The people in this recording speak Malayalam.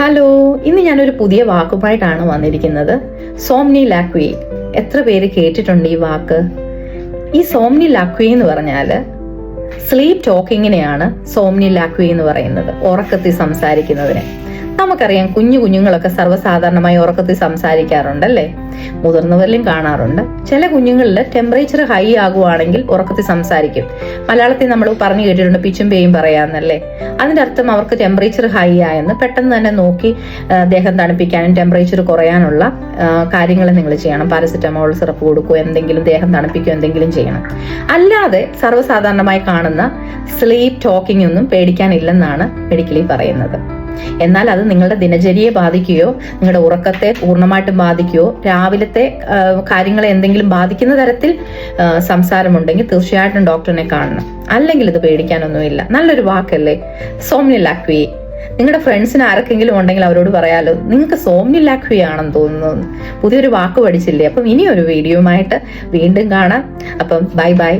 ഹലോ, ഇന്ന് ഞാനൊരു പുതിയ വാക്കുമായിട്ടാണ് വന്നിരിക്കുന്നത്. സോംനിലാക്വി. എത്ര പേര് കേട്ടിട്ടുണ്ട് ഈ വാക്ക്? ഈ സോംനിലാക്വി എന്ന് പറഞ്ഞാല് സ്ലീപ്പ് ടോക്കിങ്ങിനെയാണ് സോംനിലാക്വി എന്ന് പറയുന്നത്, ഉറക്കത്തിൽ സംസാരിക്കുന്നതിനെ. നമുക്കറിയാം, കുഞ്ഞുങ്ങളൊക്കെ സർവ്വസാധാരണമായി ഉറക്കത്തിൽ സംസാരിക്കാറുണ്ടല്ലേ, മുതിർന്നവരിലും കാണാറുണ്ട്. ചില കുഞ്ഞുങ്ങളിൽ ടെമ്പറേച്ചർ ഹൈ ആകുവാണെങ്കിൽ ഉറക്കത്തിൽ സംസാരിക്കും. മലയാളത്തിൽ നമ്മൾ പറഞ്ഞു കേട്ടിട്ടുണ്ട് പിച്ചും പേയും പറയാന്നല്ലേ. അതിന്റെ അർത്ഥം അവർക്ക് ടെമ്പറേച്ചർ ഹൈ ആയെന്ന്. പെട്ടെന്ന് തന്നെ നോക്കി ദേഹം തണുപ്പിക്കാനും ടെമ്പറേച്ചർ കുറയാനുള്ള കാര്യങ്ങൾ നിങ്ങൾ ചെയ്യണം. പാരസെറ്റമോൾ സിറപ്പ് കൊടുക്കുകയോ എന്തെങ്കിലും ദേഹം തണുപ്പിക്കുകയോ എന്തെങ്കിലും ചെയ്യണം. അല്ലാതെ സർവ്വസാധാരണമായി കാണുന്ന സ്ലീപ്പ് ടോക്കിംഗ് ഒന്നും പേടിക്കാനില്ലെന്നാണ് മെഡിക്കലി പറയുന്നത്. എന്നാൽ അത് നിങ്ങളുടെ ദിനചര്യയെ ബാധിക്കുകയോ നിങ്ങളുടെ ഉറക്കത്തെ പൂർണ്ണമായിട്ടും ബാധിക്കുകയോ രാവിലത്തെ കാര്യങ്ങളെ എന്തെങ്കിലും ബാധിക്കുന്ന തരത്തിൽ സംസാരമുണ്ടെങ്കിൽ തീർച്ചയായിട്ടും ഡോക്ടറിനെ കാണണം. അല്ലെങ്കിൽ ഇത് പേടിക്കാനൊന്നുമില്ല. നല്ലൊരു വാക്കല്ലേ സോംനിലാക്വി. നിങ്ങളുടെ ഫ്രണ്ട്സിന് ആർക്കെങ്കിലും ഉണ്ടെങ്കിൽ അവരോട് പറയാലോ, നിങ്ങൾക്ക് സോംനിലാക്വി ആണെന്ന് തോന്നുന്നു. പുതിയൊരു വാക്ക് പഠിച്ചില്ലേ. അപ്പം ഇനിയൊരു വീഡിയോയുമായിട്ട് വീണ്ടും കാണാം. അപ്പം ബൈ ബൈ.